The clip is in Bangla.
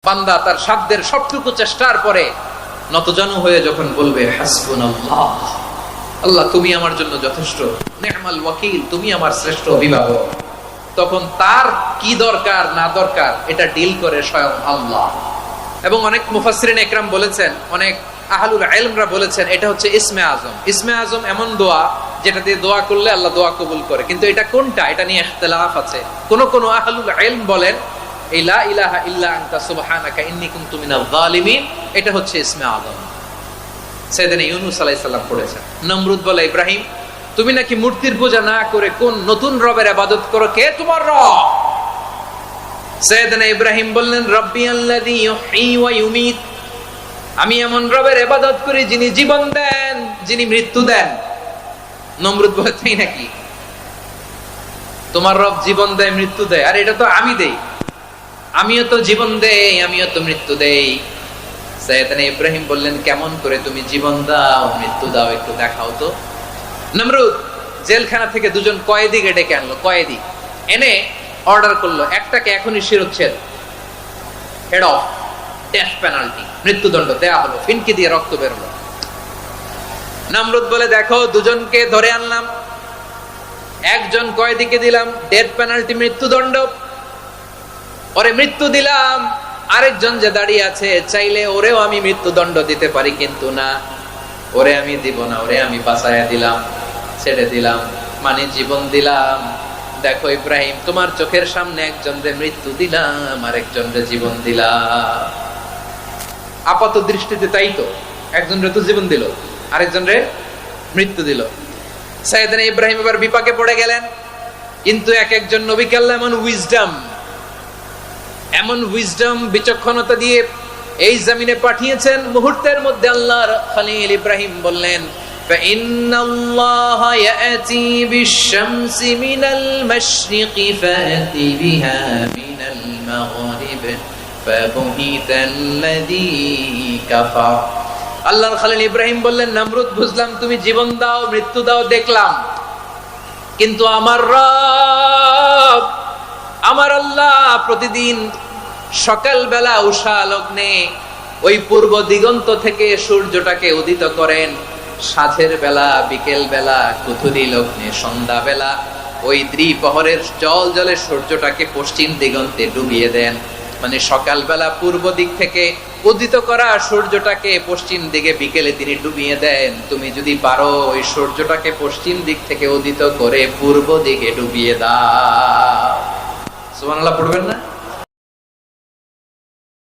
বান্দা তার সাধ্যের সবটুকু চেষ্টার পরে নতজানু হয়ে যখন বলবে হাসবুনাল্লাহ, আল্লাহ তুমি আমার জন্য যথেষ্ট, নি'মাল ওয়াকিল, তুমি আমার শ্রেষ্ঠ অভিভাবক, তখন তার কি দরকার না দরকার এটা ডিল করে স্বয়ং আল্লাহ। এবং অনেক মুফাসসিরিন ইকরাম বলেছেন, অনেক আহলুল ইলমরা বলেছেন, এটা হচ্ছে ইসমে আজম। ইসমে আজম এমন দোয়া যেটা দিয়ে দোয়া করলে আল্লাহ দোয়া কবুল করে, কিন্তু এটা কোনটা এটা নিয়ে ইখতিলাফ আছে। কোন কোন আহলুল ইলম বলেন এই লা ইলাহা ইল্লা আনতা সুবহানাকা ইন্নী কুনতু মিনাল যালিমিন, এটা হচ্ছে ইসমে আজম। সাইয়েদনা ইউনূস আলাইহিস সালাম পড়েছেন। নমরুদ বলে, ইব্রাহিম তুমি নাকি মূর্তির পূজা না করে কোন নতুন রবের ইবাদত করো, কে তোমার রব? সাইয়েদনা ইব্রাহিম বললেন, রব্বি আল্লাযী ইউহয়ী ওয়া ইউমীত, আমি এমন রবের ইবাদত করি যিনি জীবন দেন, যিনি মৃত্যু দেন। নমরুদ বলে, তাই নাকি? তোমার রব জীবন দেয় মৃত্যু দেয়, আর এটা তো আমি দেই, আমিও তো জীবন দেই আমিও তো মৃত্যু দেই। সাইয়েদনা ইব্রাহিম বললেন, কেমন করে তুমি জীবন দাও মৃত্যু দাও একটু দেখাও তো। নমরুদ জেলখানা থেকে দুজন কয়েদিকে ডেকে আনলো, কয়েদি এনে অর্ডার করলো, একটাকে এখনই শিরোচ্ছেদ, হেড অফ, ডেথ পেনাল্টি, মৃত্যুদণ্ড দেয়া হলো, ফিনকি দিয়ে রক্ত বেরোলো। নমরুদ বলে, দেখো দুজনকে ধরে আনলাম, একজন কয়েদিকে দিলাম ডেথ পেনাল্টি, মৃত্যুদণ্ড, ওরে মৃত্যু দিলাম, আরেকজন যে দাঁড়িয়ে আছে চাইলে ওরেও আমি মৃত্যুদণ্ড দিতে পারি, কিন্তু না, ওরে আমি দিব না, ওরে আমি বাঁচাইয়া দিলাম, ছেড়ে দিলাম, মানে জীবন দিলাম। দেখো ইব্রাহিম, তোমার চোখের সামনে একজনরে মৃত্যু দিলাম আর একজনরে জীবন দিলাম। আপাত দৃষ্টিতে তাই তো, একজনরে তো জীবন দিল, আরেকজনরে মৃত্যু দিল। সাইয়েদনা ইব্রাহিম এবার বিপাকে পড়ে গেলেন, কিন্তু এক একজন নবীকে আল্লাহ এমন উইজডম বিচক্ষণতা দিয়ে এই জমিনে পাঠিয়েছেন, মুহূর্তের মধ্যে আল্লাহর খলিল ইব্রাহিম বললেন, ফাইন্নাল্লাহা ইয়াতি বিশ-শামসি মিনাল মাশরিকি ফাতি বিহা মিনাল মাগরিব ফাবুহিতাল্লাযী কাফার। আল্লাহর খলিল ইব্রাহিম বললেন, নমরুদ বুঝলাম তুমি জীবন দাও মৃত্যু দাও দেখলাম, কিন্তু আমার রব আমার আল্লাহ প্রতিদিন সকালবেলা উষা লগ্নে ওই পূর্ব দিগন্ত থেকে সূর্যটাকে উদিত করেন, সাঁঝের বেলা, বিকেল বেলা, কুথুরি লগ্নে, সন্ধ্যা বেলা ওই দ্বিপ্রহরের জল জলে সূর্যটাকে পশ্চিম দিগন্তে ডুবিয়ে দেন। মানে সকালবেলা পূর্ব দিক থেকে উদিত করা সূর্যটাকে পশ্চিম দিকে বিকেলে তিনি ডুবিয়ে দেন। তুমি যদি পারো ওই সূর্যটাকে পশ্চিম দিক থেকে উদিত করে পূর্ব দিকে ডুবিয়ে দাও। সুবহানাল্লাহ পড়বেন না?